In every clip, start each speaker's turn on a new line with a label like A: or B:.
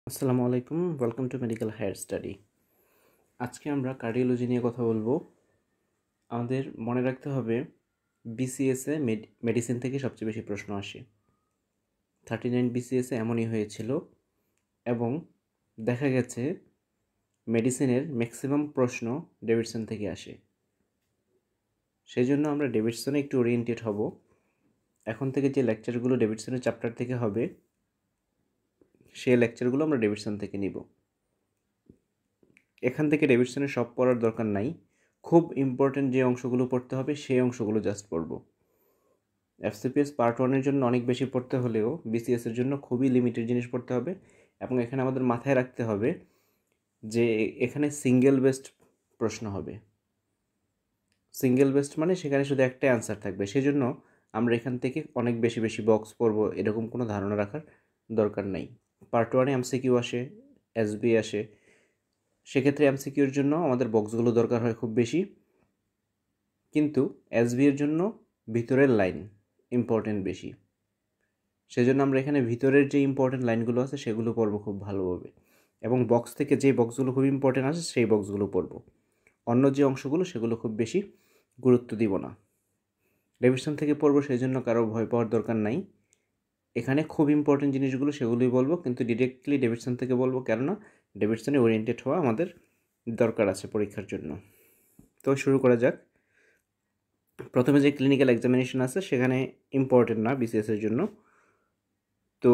A: আসসালামু আলাইকুম, welcome to medical higher study. আজকে আমরা কার্ডিওলজি নিয়ে কথা বলবো। আমাদের মনে রাখতে হবে বিসিএসে মেডিসিন থেকে সবচেয়ে বেশি প্রশ্ন আসে। 39 বিসিএসে এমনই হয়েছিল এবং দেখা গেছে মেডিসিনের ম্যাক্সিমাম প্রশ্ন ডেভিডসন থেকে আসে। সেই জন্য আমরা ডেভিডসনে একটু ওরিয়েন্টেড হব। এখন থেকে যে লেকচারগুলো ডেভিডসনের চ্যাপ্টার থেকে হবে সেই লেকচারগুলো আমরা ডেভিডসন থেকে নিব। এখান থেকে ডেভিডসনের সব পড়ার দরকার নাই, খুব ইম্পর্টেন্ট যে অংশগুলো পড়তে হবে সেই অংশগুলো জাস্ট পড়ব। এফসিপিএস পার্ট 1-এর জন্য অনেক বেশি পড়তে হলেও বিসিএসের জন্য খুবই লিমিটেড জিনিস পড়তে হবে। এবং এখানে আমাদের মাথায় রাখতে হবে যে এখানে সিঙ্গেল বেসড প্রশ্ন হবে। সিঙ্গেল বেসড মানে সেখানে শুধু একটাই অ্যান্সার থাকবে। সেজন্য আমরা এখান থেকে অনেক বেশি বেশি বক্স পড়ব এরকম কোনো ধারণা রাখার দরকার নাই। পার্ট 1-এ এমসিকিউ আসে, এসবি আসে, সেক্ষেত্রে এমসিকিউর জন্য আমাদের বক্সগুলো দরকার হয় খুব বেশি, কিন্তু এসবি এর জন্য ভিতরের লাইন ইম্পর্টেন্ট বেশি। সেজন্য আমরা এখানে ভিতরের যে ইম্পর্টেন্ট লাইনগুলো আছে সেগুলো পড়বো খুব ভালোভাবে, এবং বক্স থেকে যে বক্সগুলো খুব ইম্পর্টেন্ট আছে সেই বক্সগুলো পড়বো। অন্য যে অংশগুলো সেগুলো খুব বেশি গুরুত্ব দিব না। রিভিশন থেকে পড়বো, সেই জন্য কারো ভয় পাওয়ার দরকার নাই। এখানে খুব ইম্পর্টেন্ট জিনিসগুলো সেগুলোই বলবো, কিন্তু ডিরেক্টলি ডেভিডসন থেকে বলবো, কেননা ডেভিডসনে ওরিয়েন্টেড হওয়া আমাদের দরকার আছে পরীক্ষার জন্য। তো শুরু করা যাক। প্রথমে যে ক্লিনিক্যাল এক্সামিনেশন আছে সেখানে ইম্পর্টেন্ট না বিসিএসের জন্য। তো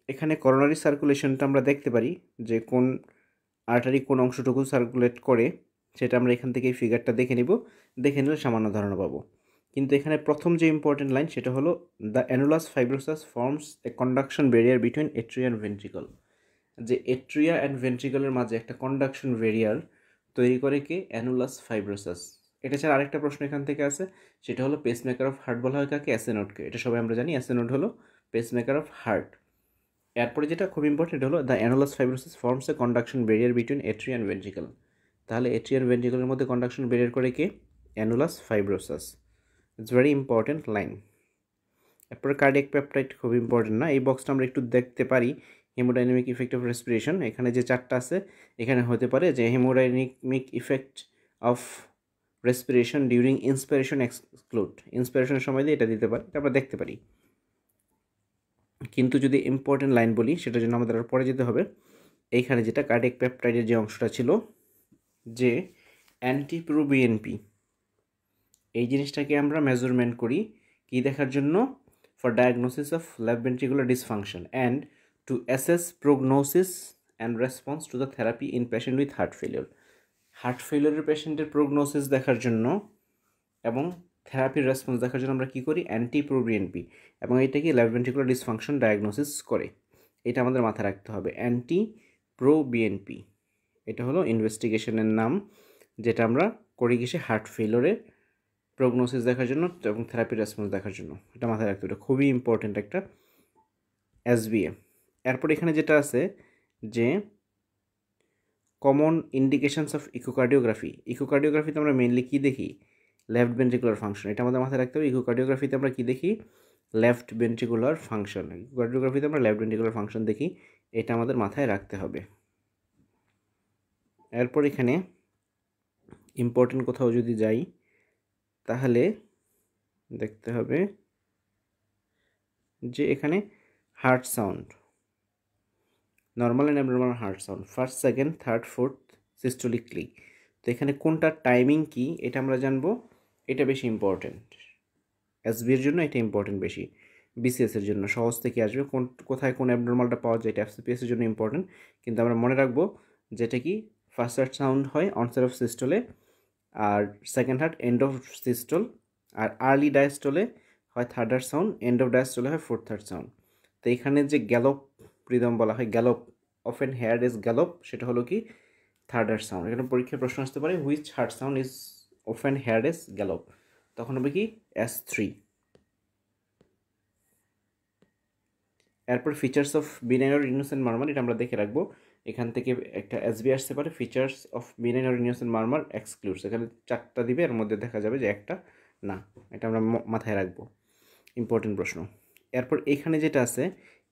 A: এখানে করোনারি সার্কুলেশনটা আমরা দেখতে পারি যে কোন আর্টারি কোন অংশটুকু সার্কুলেট করে, সেটা আমরা এখান থেকে এই ফিগারটা দেখে নিব। দেখে নিলে সামান্য ধারণা পাবো। কিন্তু এখানে প্রথম যে ইম্পর্টেন্ট লাইন সেটা হলো the annulus fibrosus forms a conduction barrier between atria and ventricle. যে এট্রিয়া অ্যান্ড ভেন্ট্রিকলের মাঝে একটা কন্ডাকশন ব্যারিয়ার তৈরি করে কে? অ্যানুলাস ফাইব্রোসাস। এটা ছাড়া আরেকটা প্রশ্ন এখান থেকে আছে, সেটা হলো পেসমেকার অফ হার্ট বলা হয় কাকে? অ্যাসেনোডকে। এটা সবাই আমরা জানি, অ্যাসেনোড হলো পেসমেকার অফ হার্ট। এরপরে যেটা খুব ইম্পর্টেন্ট হলো the annulus fibrosus forms a conduction barrier between atria and ventricle. তাহলে এট্রিয়া অ্যান্ড ভেন্ট্রিকলের মধ্যে কন্ডাকশন ব্যারিয়ার করে কে? Annulus fibrosus. It's very important line. এরপরে কার্ডিয়াক পেপটাইড খুব ইম্পর্টেন্ট না, এই বক্সটা আমরা একটু দেখতে পারি। হেমোডাইনামিক ইফেক্ট অফ রেসপিরেশন, এখানে যে চারটা আছে এখানে হতে পারে যে haemodynamic effect of respiration during inspiration exclude, ইন্সপিরেশনের সময় দিয়ে এটা দিতে পারে, এটা আমরা দেখতে পারি। কিন্তু যদি ইম্পর্টেন্ট লাইন বলি সেটার জন্য আমাদের আর পরে যেতে হবে। এইখানে যেটা কার্ডিয়াক পেপটাইডের যে অংশটা ছিল, যে অ্যান্টিপ্রোবিএনপি, এই জিনিসটাকে আমরা মেজারমেন্ট করি কি দেখার জন্য? For diagnosis of left ventricular dysfunction and to assess prognosis and response to the therapy in patient with heart failure. Heart ফেলিওরের পেশেন্টের প্রোগনোসিস দেখার জন্য এবং থেরাপির রেসপন্স দেখার জন্য আমরা কী করি? অ্যান্টিপ্রোবিএনপি, এবং এটাকে লেফট ভেন্ট্রিকুলার ডিসফাংশন ডায়াগনোসিস করে। এটা আমাদের মাথায় রাখতে হবে, অ্যান্টিপ্রোবিএনপি। এটা হলো ইনভেস্টিগেশনের নাম, যেটা আমরা করি কিসে? হার্ট ফেলিওরের প্রোগনোসিস দেখার জন্য এবং থেরাপি রেসপন্স দেখার জন্য। এটা মাথায় রাখতে হবে, খুবই ইম্পর্টেন্ট একটা এসবিএ। এরপর এখানে যেটা আছে যে কমন ইন্ডিকেশনস অফ ইকোকার্ডিওগ্রাফি। ইকোকার্ডিওগ্রাফিতে আমরা মেইনলি কী দেখি? Left ventricular function. এটা আমাদের মাথায় রাখতে হবে। ইকোকার্ডিওগ্রাফিতে আমরা কী দেখি? Left ventricular function. ইকোকার্ডিওগ্রাফিতে আমরা লেফট ভেন্ট্রিকুলার ফাংশন দেখি, এটা আমাদের মাথায় রাখতে হবে। এরপর এখানে ইম্পর্টেন্ট কোথাও যদি যাই তাহলে দেখতে হবে যে এখানে heart sound, normal and abnormal heart sound, first, second, third, fourth systolically. তো এখানে কোনটার টাইমিং কি এটা আমরা জানবো, এটা বেশি ইম্পর্টেন্ট। এসবির জন্য এটা ইম্পর্টেন্ট বেশি, বিসিএসের জন্য সহজ থেকে আসবে কোথায় কোন অ্যাবনর্মালটা পাওয়া যায়, এটা এফসিপিএসের জন্য ইম্পর্টেন্ট। কিন্তু আমরা মনে রাখবো যেটা কি ফার্স্ট হার্ট সাউন্ড হয় অনসেট অফ সিস্টোলে, আর second heart end of systole, আর আর্লি ডায়াস্টোলে হয় third heart sound, end of ডায়াস্টোলে হয় ফোর্থ হার্ট সাউন্ড। তো এখানে যে গ্যালোপ রিদম বলা হয়, গ্যালোপ অফেন হেয়ার্ড ইজ গ্যালোপ, সেটা হলো কি থার্ড হার্ট সাউন্ড। এখানে পরীক্ষায় প্রশ্ন আসতে পারে which heart sound is often heard is gallop, তখন হবে কি S3। এরপর features of benign or innocent murmur, এটা আমরা দেখে রাখবো। এখান থেকে একটা এসবি আসতে পারে, features of benign or innocent murmur excludes, এখানে চারটা দিবে, এর মধ্যে দেখা যাবে যে একটা না, এটা আমরা মাথায় রাখবো, ইম্পর্টেন্ট প্রশ্ন। এরপর এখানে যেটা আছে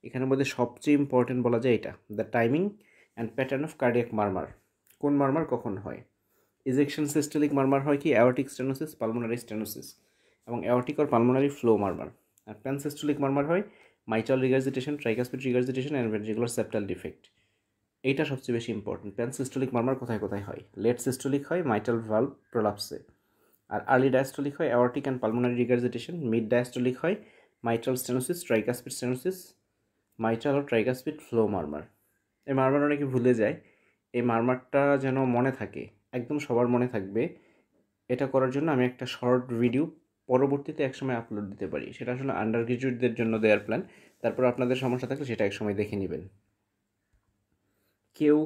A: এখানের মধ্যে সবচেয়ে ইম্পর্টেন্ট বলা যায় এটা, the timing and pattern of cardiac murmur. কোন মারমার কখন হয়? ইজেকশন সিস্টোলিক মারমার হয় কি অ্যাওর্টিক স্টেনোসিস, পালমোনারি স্টেনোসিস এবং aortic or pulmonary flow murmur. আর প্যানসিস্টোলিক মারমার হয় mitral regurgitation, tricuspid regurgitation and ventricular septal defect. এইটা সবচেয়ে বেশি ইম্পর্টেন্ট। প্যানসিস্টোলিক মারমার কোথায় কোথায় হয়? লেট সিস্টোলিক হয় মাইট্রাল ভালভ প্রোলাপসে, আর আর্লি ডায়াস্টোলিক হয় aortic and pulmonary regurgitation. Mid diastolic হয় mitral stenosis, tricuspid stenosis, mitral ও ট্রাইকাসপিড ফ্লো মারমার। এই মারমার অনেকে ভুলে যায়, এই মারমারটা যেন মনে থাকে, একদম সবার মনে থাকবে। এটা করার জন্য আমি একটা শর্ট ভিডিও পরবর্তীতে একসময় আপলোড দিতে পারি, সেটা আসলে আন্ডার গ্রাজুয়েটদের জন্য দেওয়ার প্ল্যান। তারপর আপনাদের সমস্যা থাকলে সেটা একসময় দেখে নেবেন। কেউ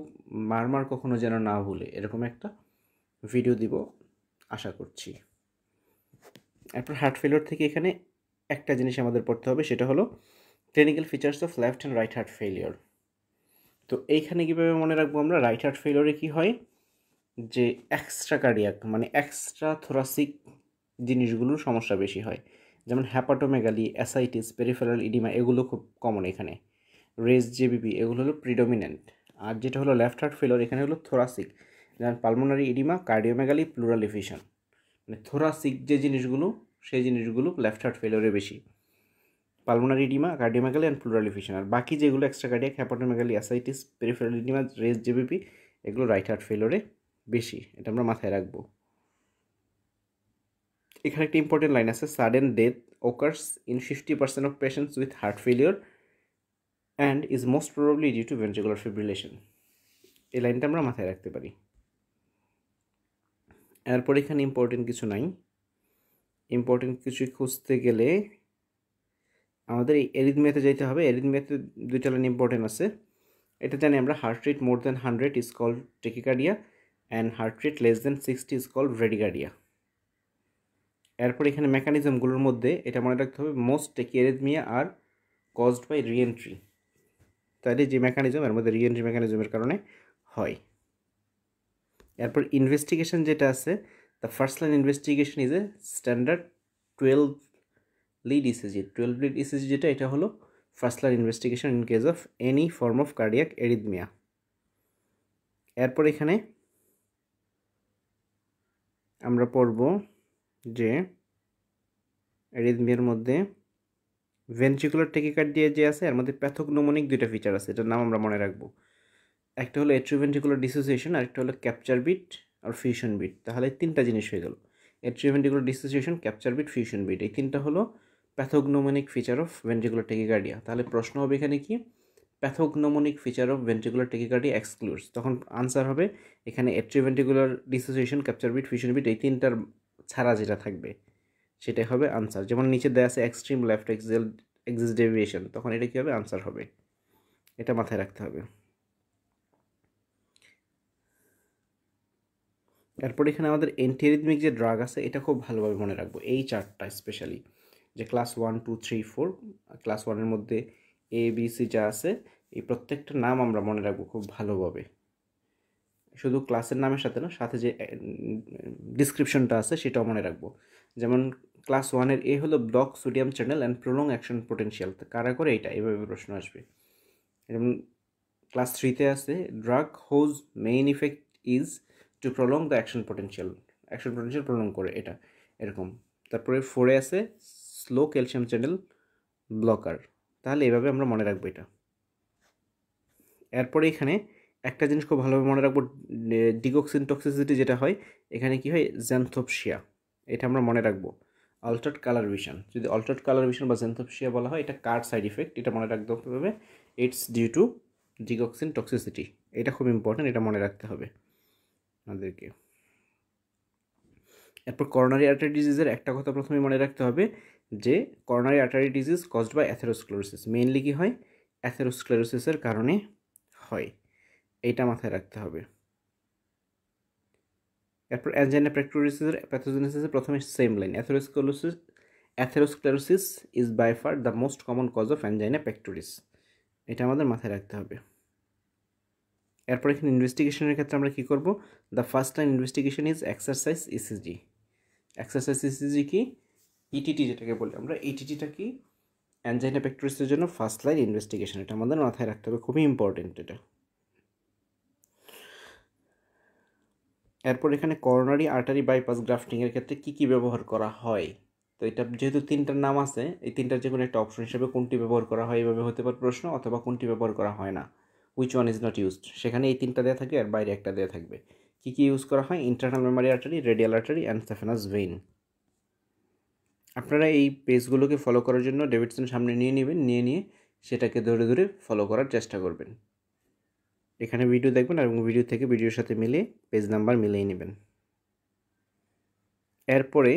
A: মারমার কখনো যেন না ভুলে, এরকম একটা ভিডিও দিব আশা করছি। এরপর হার্ট ফেলিওর থেকে এখানে একটা জিনিস আমাদের পড়তে হবে, সেটা হলো clinical features of left and right heart failure. তো এইখানে কীভাবে মনে রাখবো আমরা? রাইট হার্ট ফেলিওরে কী হয় যে এক্সট্রা কার্ডিয়াক মানে এক্সট্রা থোরাসিক জিনিসগুলোর সমস্যা বেশি হয়, যেমন হ্যাপাটোমেগালি, অ্যাসাইটিস, পেরিফেরাল ইডিমা, এগুলো খুব কমন এখানে। রেস জেবিপি এগুলো হলো প্রিডোমিনেন্ট। আর যেটা হলো লেফট হার্ট ফেলিওর, এখানে হলো থোরাসিক, যেমন পালমোনারি ইডিমা, কার্ডিওমেগালি, প্লুরাল এফিশন। মানে থোরাসিক যে জিনিসগুলো সেই জিনিসগুলো লেফট হার্ট ফেলিওরে বেশি, pulmonary oedema, cardiomegaly and pleural effusion. আর বাকি যেগুলো extra cardiac, hepatomegaly, ascites, peripheral oedema, raised JVP, এগুলো রাইট হার্ট ফেলিওরে বেশি। এটা আমরা মাথায় রাখবো। এখানে একটা ইম্পর্টেন্ট লাইন আছে, sudden death occurs in 50% of patients with heart failure and is most probably due to ventricular fibrillation. এই লাইনটা আমরা মাথায় রাখতে পারি। এরপর এখানে ইম্পর্টেন্ট কিছু নাই। ইম্পর্টেন্ট কিছু খুঁজতে গেলে আমাদের এই এরিথমিয়াতে যাইতে হবে। এরিথমিয়াতে দুইটা লাইন ইম্পর্টেন্ট আছে। এটা জানি আমরা, heart rate more than 100 is called tachycardia and heart rate less than 60 is called bradycardia. এরপর এখানে মেকানিজমগুলোর মধ্যে এটা মনে রাখতে হবে, most tachyarrhythmia are caused by reentry. তাহলে যে মেকানিজম, এর মধ্যে রিএন্ট্রি মেকানিজমের কারণে হয়। এরপর ইনভেস্টিগেশন যেটা আছে, the first line investigation is a standard 12 lead ECG. 12 lead ECG যেটা, এটা হলো first line investigation in case of any form of cardiac arrhythmia. এরপর এখানে আমরা পড়ব যে এরিথমিয়ার মধ্যে ভেন্ট্রিকুলার টেকিকার্ডিয়া যে আছে, এর মধ্যে প্যাথোগনোমনিক দুইটা ফিচার আছে, এটার নাম আমরা মনে রাখবো। একটা হলো এট্রিওভেন্ট্রিকুলার ডিসোসিয়েশন, আর একটা হলো ক্যাপচার বিট আর ফিউশন বিট। তাহলে তিনটা জিনিস হয়ে গেল, atrioventricular dissociation, capture beat, fusion beat. এই তিনটা হলো pathognomonic feature of ventricular tachycardia. তাহলে প্রশ্ন হবে এখানে কি, pathognomonic feature of ventricular tachycardia excludes. তখন আনসার হবে এখানে atrioventricular dissociation, capture beat, fusion beat, এই তিনটার ছাড়া যেটা থাকবে সেটাই হবে আনসার। যেমন নিচে দেওয়া আছে এক্সট্রিম লেফট এক্সিস ডেভিয়েশন, তখন এটা কী হবে, আনসার হবে। এটা মাথায় রাখতে হবে। এরপর এখানে আমাদের অ্যান্টিরিথমিক যে ড্রাগ আছে, এটা খুব ভালোভাবে মনে রাখবো, এই চারটা স্পেশালি, যে ক্লাস 1, 2, 3, 4, ক্লাস 1-এর মধ্যে ABC যা আছে, এই প্রত্যেকটা নাম আমরা মনে রাখবো খুব ভালোভাবে। শুধু ক্লাসের নামের সাথে না, সাথে যে ডিসক্রিপশনটা আছে সেটাও মনে রাখবো। যেমন ক্লাস 1-এর এ হলো block sodium channel and prolong action potential, কারা করে এটা, এভাবে প্রশ্ন আসবে। যেমন ক্লাস 3-তে আছে drug whose main effect is to prolong the action potential prolong করে, এটা এরকম। তারপরে 4-এ আছে স্লো ক্যালসিয়াম চ্যানেল ব্লকার। তাহলে এভাবে আমরা মনে রাখবো এটা। এরপরে এখানে একটা জিনিস খুব ভালোভাবে মনে রাখবো, ডিগক্সিন টক্সিসিটি যেটা হয়, এখানে কি হয়, জ্যানথোপসিয়া, এটা আমরা মনে রাখবো। অল্টার্ড কালার ভিশন, যদি অল্টার্ড কালার ভিশন বা জ্যানথোপসিয়া বলা হয়, এটা কার সাইড ইফেক্ট, এটা মনে রাখতে হবে, it's due to digoxin toxicity. এটা খুব ইম্পর্টেন্ট, এটা মনে রাখতে হবে আমাদেরকে। এরপর করোনারি আর্টারি ডিজিজের একটা কথা প্রথমে মনে রাখতে হবে, যে coronary artery disease caused by atherosclerosis. Mainly কি হয়, অ্যাথেরোস্ক্লেরোসিসের কারণে হয়, এইটা মাথায় রাখতে হবে। এরপর অ্যানজাইনা পেক্টোরিসিসের প্যাথোজেনেসিসের প্রথমে same line, atherosclerosis is by far the most common cause of angina pectoris, এটা আমাদের মাথায় রাখতে হবে। এরপর এখানে ইনভেস্টিগেশনের ক্ষেত্রে আমরা কী করব, the first line investigation is exercise ECG. Exercise ECG কি, ইটিটি যেটাকে বলি আমরা, ইটিটিটা কি, অ্যানজাইনা পেক্টোরিসের জন্য ফার্স্ট লাইন ইনভেস্টিগেশন, এটা আমাদের মাথায় রাখতে হবে, খুবই ইম্পর্টেন্ট এটা। এরপর এখানে করোনারি আর্টারি বাইপাস গ্রাফটিংয়ের ক্ষেত্রে কী কী ব্যবহার করা হয়। তো এটা যেহেতু তিনটার নাম আছে, এই তিনটার যে কোনো একটা অপশন হিসেবে কোনটি ব্যবহার করা হয় এভাবে হতে পারে প্রশ্ন, অথবা কোনটি ব্যবহার করা হয় না, which one is not used, সেখানে এই তিনটা দেওয়া থাকে আর বাইরে একটা দেওয়া থাকবে। কী কী ইউজ করা হয়, internal mammary artery, radial artery and saphenous vein. আপনারা এই পেজগুলোকে ফলো করার জন্য ডেভিডসন সামনে নিয়ে নেবেন, নিয়ে সেটাকে ধরে ধরে ফলো করার চেষ্টা করবেন। এখানে ভিডিও দেখবেন এবং ভিডিও থেকে ভিডিওর সাথে মিলে পেজ নাম্বার মিলিয়ে নেবেন। এরপরে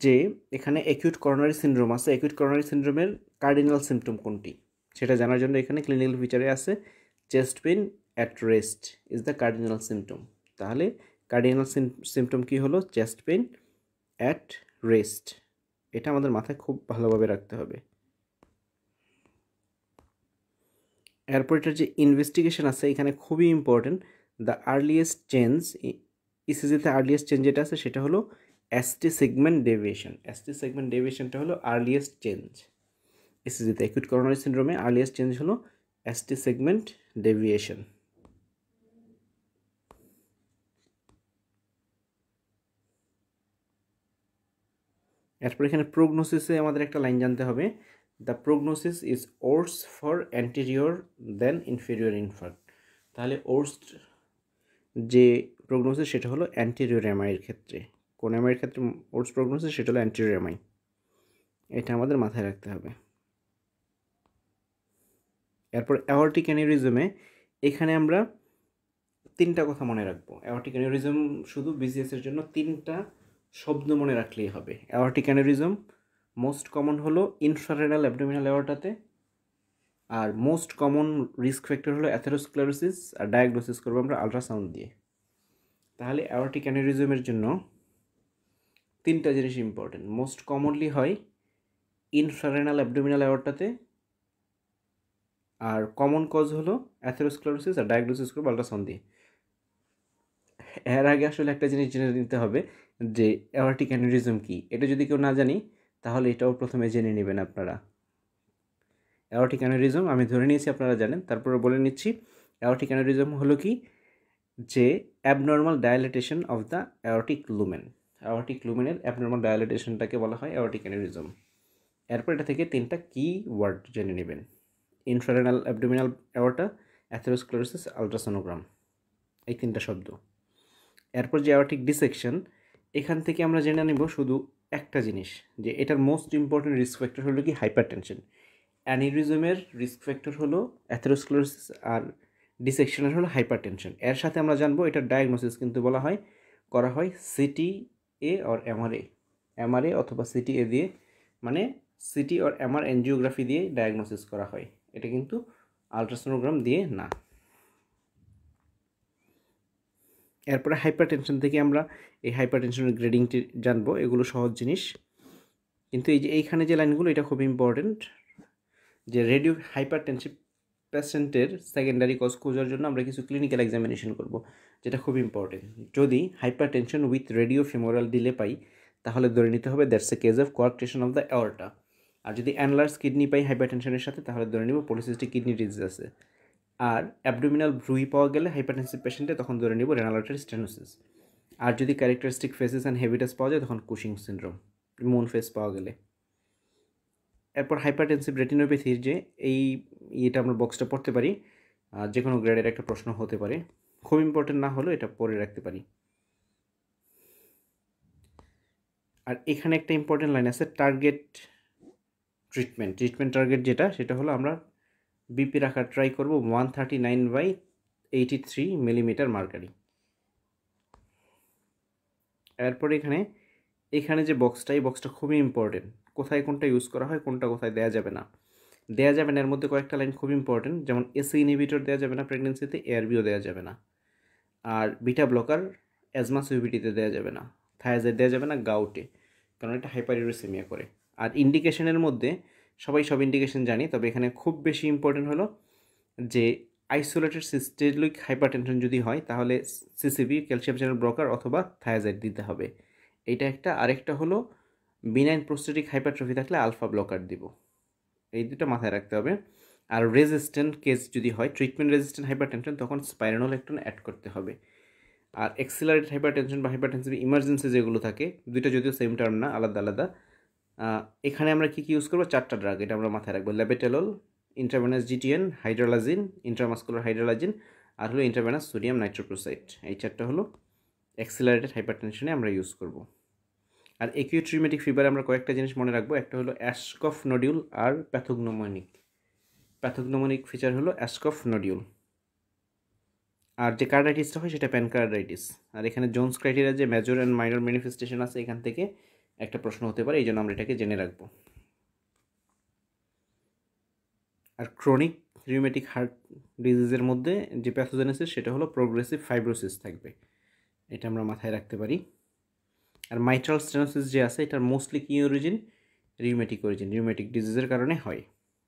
A: যে এখানে অ্যাকিউট করোনারি সিনড্রোম আছে, অ্যাকিউট করোনারি সিনড্রোমের কার্ডিনাল সিমটম কোনটি সেটা জানার জন্য এখানে ক্লিনিক্যাল ফিচারে আছে chest pain at rest is the cardinal symptom. তাহলে কার্ডিনাল সিমটম কী হলো, চেস্ট পেইন অ্যাট রেস্ট, এটা আমাদের মাথায় খুব ভালোভাবে রাখতে হবে। এরপর এটার যে ইনভেস্টিগেশন আছে এখানে খুবই ইম্পর্টেন্ট, দ্য আর্লিয়েস্ট চেঞ্জ ইসিজিতে আর্লিয়েস্ট চেঞ্জ যেটা আছে সেটা হলো ST segment deviation. ST segment ডেভিয়েশনটা হলো আর্লিয়েস্ট চেঞ্জ ইসিজিতে। অ্যাকিউট করোনারি সিনড্রোমে আর্লিয়েস্ট চেঞ্জ হলো এসটি সেগমেন্ট ডেভিয়েশন। এরপর এখানে প্রোগনোসিসে আমাদের একটা লাইন জানতে হবে, the prognosis is worse for anterior than inferior infarct. তাহলে ওর্স যে প্রোগনোসিস সেটা হলো অ্যান্টেরিয়র এমআইয়ের ক্ষেত্রে, কোন এমআইয়ের ক্ষেত্রে ওর্স প্রোগনোসিস সেটা হলো অ্যান্টেরিয়র এমআই, এটা আমাদের মাথায় রাখতে হবে। এরপর অ্যাওর্টিক অ্যানিউরিজমে এখানে আমরা তিনটা কথা মনে রাখবো। অ্যাওর্টিক অ্যানিউরিজম শুধু বিসিএসের জন্য তিনটা শব্দ মনে রাখলেই হবে। অ্যাওর্টিক অ্যানিউরিজম মোস্ট কমন হলো ইনফ্রারেনাল অ্যাবডোমিনাল অ্যাওর্টাতে, আর মোস্ট কমন রিস্ক ফ্যাক্টর হলো অ্যাথেরোস্ক্লেরোসিস, আর ডায়াগনোসিস করবো আমরা আলট্রাসাউন্ড দিয়ে। তাহলে অ্যাওর্টিক অ্যানিউরিজমের জন্য তিনটা জিনিস ইম্পর্টেন্ট, মোস্ট কমনলি হয় ইনফ্রারেনাল অ্যাবডোমিনাল অ্যাওর্টাতে, আর কমন কজ হলো অ্যাথেরোস্ক্লেরোসিস, আর ডায়াগনোসিস করবো আলট্রাসাউন্ড দিয়ে। এর আগে আসলে একটা জিনিস জেনে নিতে হবে যে অ্যাওর্টিক অ্যানিউরিজম কী, এটা যদি কেউ না জানি তাহলে এটাও প্রথমে জেনে নেবেন আপনারা। অ্যাওর্টিক অ্যানিউরিজম আমি ধরে নিয়েছি আপনারা জানেন, তারপরে বলে নিচ্ছি অ্যাওর্টিক অ্যানিউরিজম হলো কি, যে abnormal dilatation of the aortic lumen. Aortic লুমেনের অ্যাবনর্মাল ডায়ালিটেশনটাকে বলা হয় অ্যাওর্টিক অ্যানিউরিজম। এরপর এটা থেকে তিনটা কি ওয়ার্ড জেনে নেবেন, ইনফ্রারেনাল অ্যাবডোমিনাল অ্যাওর্টা, অ্যাথেরোস্ক্লেরোসিস, আলট্রাসোনোগ্রাম, এই তিনটা শব্দ। এরপর যে অ্যাওর্টিক ডিসেকশন, এখান থেকে আমরা জেনে নেব শুধু একটা জিনিস, যে এটার মোস্ট ইম্পর্টেন্ট রিস্ক ফ্যাক্টর হলো কি হাইপারটেনশন। অ্যানিউরিজমের রিস্ক ফ্যাক্টর হলো অ্যাথেরোস্ক্লেরোসিস, আর ডিসেকশনের হলো হাইপারটেনশন। এর সাথে আমরা জানবো এটার ডায়াগনোসিস কিন্তু করা হয় সিটি এ অর এমআরএ অথবা সিটি এ দিয়ে, মানে সিটি অর এমআর এনজিওগ্রাফি দিয়ে ডায়াগনোসিস করা হয়, এটা কিন্তু আলট্রাসোনোগ্রাম দিয়ে না। এরপরে হাইপারটেনশন থেকে আমরা এই হাইপারটেনশনের গ্রেডিংটি জানবো, এগুলো সহজ জিনিস, কিন্তু এই যে এইখানে যে লাইনগুলো এটা খুব ইম্পর্টেন্ট, যে রেডিও হাইপারটেনসিভ পেশেন্টের সেকেন্ডারি কজ খোঁজার জন্য আমরা কিছু ক্লিনিক্যাল এক্সামিনেশন করব, যেটা খুব ইম্পর্টেন্ট। যদি hypertension with radio femoral delay পাই তাহলে ধরে নিতে হবে that's a case of coarctation of the aorta. আর যদি অ্যানলার্স কিডনি পাই হাইপারটেনশনের সাথে তাহলে ধরে নিব পলিসিস্টিক কিডনি ডিজিজ আছে। আর অ্যাবডোমিনাল ভ্রুই পাওয়া গেলে হাইপারটেনসিভ পেশেন্টে তখন ধরে নিব রেনাল আর্টারি স্টেনোসিস। আর যদি ক্যারেক্টারিস্টিক ফেসেস অ্যান্ড হেভিটাস পাওয়া যায় তখন কুশিং সিনড্রোম, মুন ফেস পাওয়া গেলে। এরপর হাইপারটেনসিভ রেটিনোপ্যাথির যে এটা আমরা বক্সটা পড়তে পারি, যে কোনো গ্রেডের একটা প্রশ্ন হতে পারে, খুব ইম্পর্টেন্ট না হলেও এটা পড়ে রাখতে পারি। আর এখানে একটা ইম্পর্টেন্ট লাইন আছে টার্গেট ট্রিটমেন্ট টার্গেট যেটা, সেটা হলো আমরা বিপি রাখার ট্রাই করব 139/83 মিলিমিটার মার্কারি। এরপর এখানে যে বক্সটা, এই বক্সটা খুবই ইম্পর্টেন্ট, কোথায় কোনটা ইউজ করা হয়, কোনটা কোথায় দেওয়া যাবে না। এর মধ্যে কয়েকটা লাইন খুব ইম্পর্টেন্ট, যেমন এসি ইনহিবিটর দেওয়া যাবে না প্রেগনেন্সিতে, এআরবিও দেওয়া যাবে না, আর বিটা ব্লকার অ্যাজমা সিভিটিতে দেওয়া যাবে না, থায়াজাইড দেওয়া যাবে না গাউটে, কারণ এটা হাইপারইউরেসেমিয়া করে। আর ইন্ডিকেশনের মধ্যে সবাই সব ইন্ডিকেশন জানি, তবে এখানে খুব বেশি ইম্পর্টেন্ট হলো যে আইসোলেটেড সিস্টেলিক হাইপারটেনশন যদি হয় তাহলে সিসিবি ক্যালসিয়াম চ্যানেল ব্লকার অথবা থায়াজাইড দিতে হবে, এইটা একটা। আরেকটা হলো বিনাইন প্রোস্টেটিক হাইপারট্রফি থাকলে আলফা ব্লকার দিব। এই দুটো মাথায় রাখতে হবে। আর রেজিস্ট্যান্ট কেস যদি হয়, ট্রিটমেন্ট রেজিস্ট্যান্ট হাইপারটেনশন, তখন স্পাইরানোলেকটন অ্যাড করতে হবে। আর এক্সিলারেটেড হাইপারটেনশন বা হাইপারটেনসিভ ইমার্জেন্সি যেগুলো থাকে, দুইটা যদিও সেম টার্ম না, আলাদা আলাদা, এখানে আমরা কী কী ইউজ করবো? 4টা ড্রাগ, এটা আমরা মাথায় রাখবো। ল্যাবেটেলল, intravenous GTN, hydralazine, intramuscular hydralazine, আর হলো ইন্ট্রাভেনাস সোডিয়াম নাইট্রোক্লোসাইড। এই 4টা হলো অ্যাক্সিলারেটেড হাইপারটেনশনে আমরা ইউজ করব। আর একিউট রিউমেটিক ফিভারে আমরা কয়েকটা জিনিস মনে রাখবো। একটা হলো অ্যাশকফ নডিউল আর প্যাথোগনোমনিক ফিচার হলো অ্যাশকফ নডিউল। আর যে কার্ডাইটিসটা হয় সেটা প্যানকার্ডাইটিস। আর এখানে জোনস ক্রাইটেরিয়া যে মেজর অ্যান্ড মাইনর ম্যানিফেস্টেশন আছে, এখান থেকে একটা প্রশ্ন হতে পারে, এই জন্য আমরা এটাকে জেনে রাখবো। আর ক্রনিক রিউমেটিক হার্ট ডিজিজের মধ্যে যে প্যাথোজেনেসিস সেটা হলো প্রোগ্রেসিভ ফাইব্রোসিস থাকবে, এটা আমরা মাথায় রাখতে পারি। আর মাইট্রাল স্টেনোসিস যে আছে, এটার মোস্টলি কি অরিজিন? রিউমেটিক ডিজিজের কারণে হয়।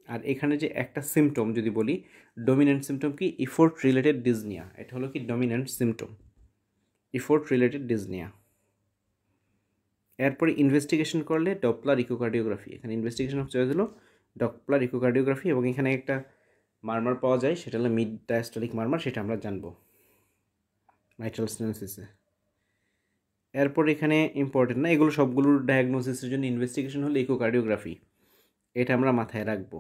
A: আর এখানে যে একটা সিমটম যদি বলি, ডমিনেন্ট সিমটম কি? Effort related dyspnoea. এটা হলো কি dominant symptom, effort related dyspnoea. এরপরে ইনভেস্টিগেশন করলে ডপলার ইকোকার্ডিওগ্রাফি। এখানে ইনভেস্টিগেশন অফ চয়েস হলো ডপলার ইকোকার্ডিওগ্রাফি, এবং এখানে একটা মারমার পাওয়া যায়, সেটা হলো মিড ডায়াস্টলিক মারমার, সেটা আমরা জানবো মাইট্রাল স্টেনোসিসে। এরপর এখানে ইম্পর্টেন্ট না, এগুলো সবগুলোর ডায়াগনোসিসের জন্য ইনভেস্টিগেশন হলো ইকোকার্ডিওগ্রাফি, এটা আমরা মাথায় রাখবো।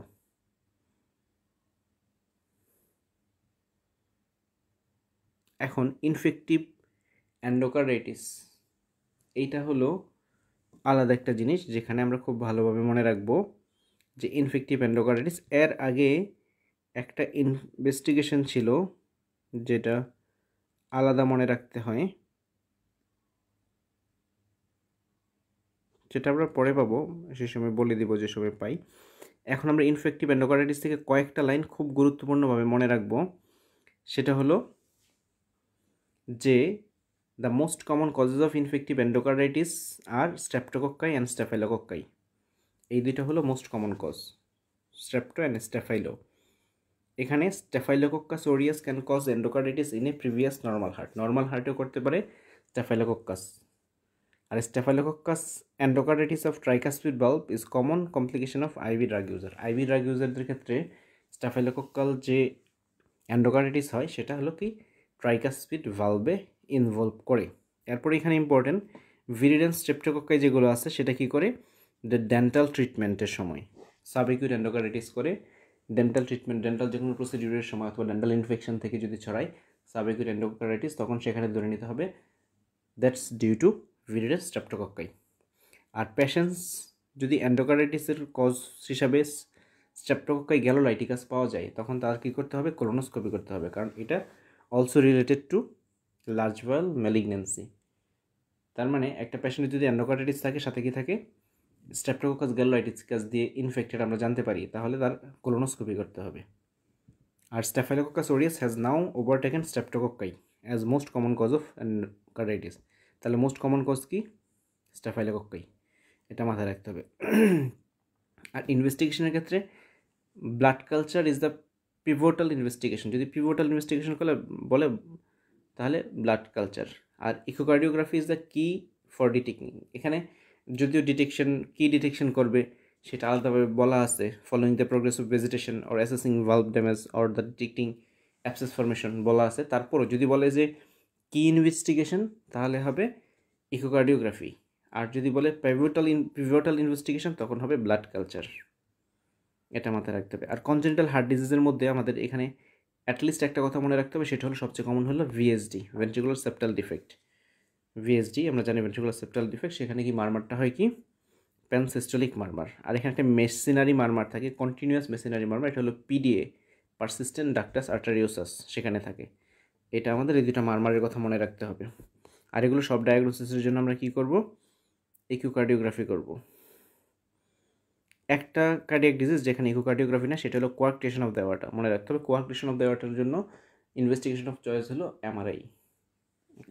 A: এখন ইনফেক্টিভ অ্যান্ডোকার্ডাইটিস, এইটা হলো আলাদা একটা জিনিস, যেখানে আমরা খুব ভালোভাবে মনে রাখবো যে ইনফেক্টিভ অ্যান্ডোকার্ডাইটিস, এর আগে একটা ইনভেস্টিগেশন ছিল যেটা আলাদা মনে রাখতে হয়, যেটা আমরা পরে পাবো, সেই সময় বলে দিব যে সময় পাই। এখন আমরা ইনফেক্টিভ অ্যান্ডোকার্ডাইটিস থেকে কয়েকটা লাইন খুব গুরুত্বপূর্ণভাবে মনে রাখবো। সেটা হলো যে the most common causes of infective endocarditis are streptococci and staphylococci. এই দুইটা হলো most common cause, strepto and staphylo. এখানে staphylococcus aureus can cause endocarditis in a previous normal হার্টেও করতে পারে স্ট্যাফাইলোকক্কাস। আর স্ট্যাফাইলোকক্কাস এন্ডোকার্ডাইটিস অফ ট্রাইকাসপিড বাল্ব is common complication of IV drug ইউজারদের ক্ষেত্রে স্ট্যাফাইলোকক্কাল যে এন্ডোকার্ডাইটিস হয় সেটা হলো কি ট্রাইকাসপিড ভালভে ইনভলভ করে। এরপরে এখানে ইম্পর্টেন্ট, ভিরিডেন্স স্ট্রেপ্টোকক্কাই যেগুলো আছে সেটা কি করে? ডেন্টাল ট্রিটমেন্টের সময় সাবএকিউট এন্ডোকার্ডাইটিস করে। ডেন্টাল ট্রিটমেন্ট, ডেন্টাল যে কোনো প্রসিডিউরের সময় অথবা ডেন্টাল ইনফেকশন থেকে যদি ছড়ায় সাবএকিউট এন্ডোকার্ডাইটিস, তখন সেখানে ধরে নিতে হবে that's due to viridans streptococci. আর পেশেন্টস যদি এন্ডোকার্ডাইটিসের কজ হিসাবে স্ট্রেপ্টোকক্কাই গ্যালোলাইটিকাস পাওয়া যায়, তখন তার কী করতে হবে? কোলোনোস্কোপি করতে হবে, কারণ এটা also related to large ভায়াল malignancy. তার মানে একটা পেশেন্টের যদি এন্ডোকার্ডাইটিস থাকে, সাথে কি থাকে? স্ট্রেপ্টোকক্কাস গ্যালোলাইটিকাস দিয়ে ইনফেক্টেড আমরা জানতে পারি, তাহলে তার কোলোনোস্কোপি করতে হবে। আর staphylococcus aureus has now overtaken streptococci as most common cause of endocarditis. তাহলে মোস্ট কমন কজ কি? স্ট্যাফাইলোকক্কাই, এটা মাথায় রাখতে হবে। আর ইনভেস্টিগেশনের ক্ষেত্রে blood culture is the pivotal investigation. যদি পিভোটাল ইনভেস্টিগেশন করলে বলে তাহলে ব্লাড কালচার। আর echocardiography is the key for detecting. এখানে যদিও ডিটেকশন করবে সেটা আলাদাভাবে বলা আছে, following the progress of vegetation or assessing valve damage or the detecting abscess formation বলা আছে। তারপরও যদি বলে যে কি ইনভেস্টিগেশন, তাহলে হবে ইকোকার্ডিওগ্রাফি। আর যদি বলে পিভোটাল ইনভেস্টিগেশন, তখন হবে ব্লাড কালচার, এটা মাথায় রাখতে হবে। আর কনজেনিটাল হার্ট ডিজিজের মধ্যে আমাদের এখানে অ্যাটলিস্ট একটা কথা মনে রাখতে হবে, সেটা হলো সবচেয়ে কমন হলো VSD, ventricular septal defect. VSD আমরা জানি ভেন্ট্রিকুলার সেপ্টাল ডিফেক্ট, সেখানে কি মারমারটা হয় কি? প্যানসিস্টোলিক মারমার। আর এখানে একটা মেশিনারি মারমার থাকে, কন্টিনিউয়াস মেশিনারি মারমার, এটা হলো পিডিএ, পারসিস্টেন্ট ডাক্টাস আর্টারিওসাস, সেখানে থাকে। এটা আমাদের এই দুটো মারমারের কথা মনে রাখতে হবে। আর এগুলো সব ডায়াগনোসিসের জন্য আমরা কি করব? ইকোকার্ডিওগ্রাফি করব। একটা কার্ডিয়াক ডিজিজ যেখানে ইকোকার্ডিওগ্রাফি না, সেটা হলো কোয়ার্কটেশন অফ দ্য অ্যাওর্টা। মনে রাখতে হবে কোয়ার্কটেশন অফ দ্য অ্যাওর্টার জন্য ইনভেস্টিগেশন অফ চয়েস হলো এমআরআই।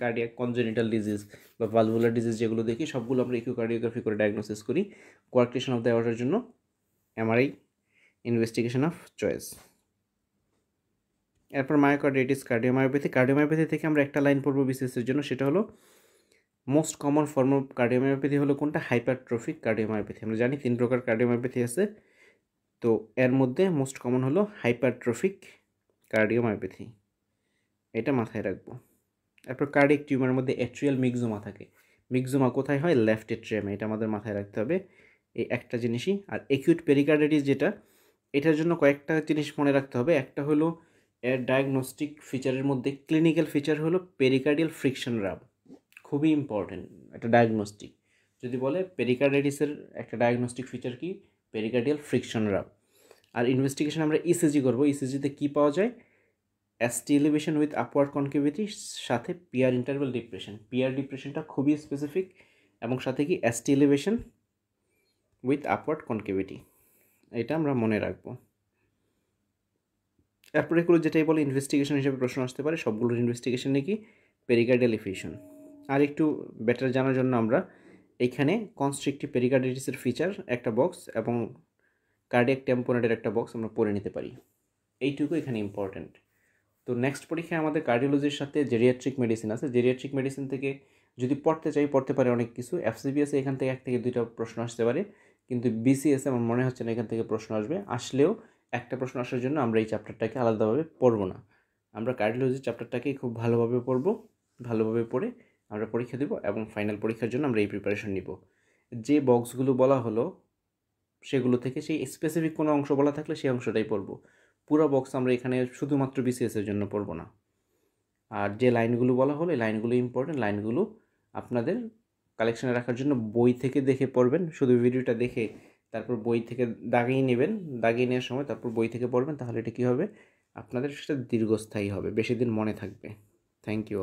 A: কার্ডিয়াক কনজেনিটাল ডিজিজ বা ভালভুলার ডিজিজ যেগুলো দেখি, সবগুলো আমরা ইকোকার্ডিওগ্রাফি করে ডায়াগনোসিস করি। কোয়ার্কটেশন অফ দ্য অ্যাওর্টার জন্য এমআরআই ইনভেস্টিগেশন অফ চয়েস। এরপর মায়োকার্ডিটিস, কার্ডিওমায়োপ্যাথি থেকে আমরা একটা লাইন পড়বো বিসিএসের জন্য, সেটা হলো most common form of cardiomyopathy হলো কোনটা? Hypertrophic cardiomyopathy. আমরা জানি 3 প্রকার কার্ডিওমায়োপ্যাথি আছে, তো এর মধ্যে মোস্ট কমন হলো হাইপারট্রফিক কার্ডিওমায়োপ্যাথি, এটা মাথায় রাখবো। তারপর কার্ডিয়াক টিউমারের মধ্যে অ্যাট্রিয়াল মিক্সোমা থাকে। মিক্সোমা কোথায় হয়? লেফট এট্রিয়ামে, এটা আমাদের মাথায় রাখতে হবে, এই একটা জিনিসই। আর অ্যাকিউট পেরিকার্ডাইটিস যেটা, এটার জন্য কয়েকটা জিনিস মনে রাখতে হবে। একটা হলো এর ডায়াগনস্টিক ফিচারের মধ্যে ক্লিনিক্যাল ফিচার হলো পেরিকার্ডিয়াল ফ্রিকশন রাব, খুবই ইম্পর্টেন্ট একটা ডায়াগনস্টিক। যদি বলে পেরিকার্ডাইটিসের একটা ডায়াগনস্টিক ফিচার কি? পেরিকার্ডিয়াল ফ্রিকশন রাব। আর ইনভেস্টিগেশন আমরা ইসিজি করবো। ইসিজিতে কী পাওয়া যায়? ST elevation with upward concavity, সাথে পিয়ার ইন্টারভ্যাল ডিপ্রেশন। পিয়ার ডিপ্রেশনটা খুবই স্পেসিফিক, এবং সাথে কি ST elevation with upward concavity, এটা আমরা মনে রাখবো। তারপরে এগুলো যেটাই বলে ইনভেস্টিগেশন হিসেবে প্রশ্ন আসতে পারে, সবগুলোর ইনভেস্টিগেশন নাকি পেরিকার্ডিয়াল এফিউশন। আর একটু বেটার জানার জন্য আমরা এইখানে কনস্ট্রিকটিভ পেরিকার্ডাইটিসের ফিচার একটা বক্স এবং কার্ডিয়াক টেম্পোনেটের একটা বক্স আমরা পড়ে নিতে পারি, এইটুকু এখানে ইম্পর্ট্যান্ট। তো নেক্সট পরীক্ষায় আমাদের কার্ডিওলজির সাথে জেরিয়াট্রিক মেডিসিন আছে। জেরিয়াট্রিক মেডিসিন থেকে যদি পড়তে চাই পড়তে পারে অনেক কিছু। এফসিপিএসে এখান থেকে 1 থেকে 2টা প্রশ্ন আসতে পারে, কিন্তু বিসিএসে আমার মনে হচ্ছে না এখান থেকে প্রশ্ন আসবে। আসলেও একটা প্রশ্ন আসার জন্য আমরা এই চ্যাপ্টারটাকে আলাদাভাবে পড়বো না, আমরা কার্ডিওলজির চ্যাপ্টারটাকেই খুব ভালোভাবে পড়বো। ভালোভাবে পড়ে আমরা পরীক্ষা দেবো, এবং ফাইনাল পরীক্ষার জন্য আমরা এই প্রিপারেশন নিব। যে বক্সগুলো বলা হলো সেগুলো থেকে সেই স্পেসিফিক কোনো অংশ বলা থাকলে সেই অংশটাই পড়বো। পুরো বক্স আমরা এখানে শুধুমাত্র বিসিএসের জন্য পড়বো না। আর যে লাইনগুলো বলা হলো এই লাইনগুলো ইম্পর্টেন্ট, লাইনগুলো আপনাদের কালেকশানে রাখার জন্য বই থেকে দেখে পড়বেন। শুধু ভিডিওটা দেখে তারপর বই থেকে দাগিয়ে নেবেন, দাগিয়ে নেওয়ার সময় তারপর বই থেকে পড়বেন, তাহলে এটা কী হবে? আপনাদের সেটা দীর্ঘস্থায়ী হবে, বেশি দিন মনে থাকবে। Thank you.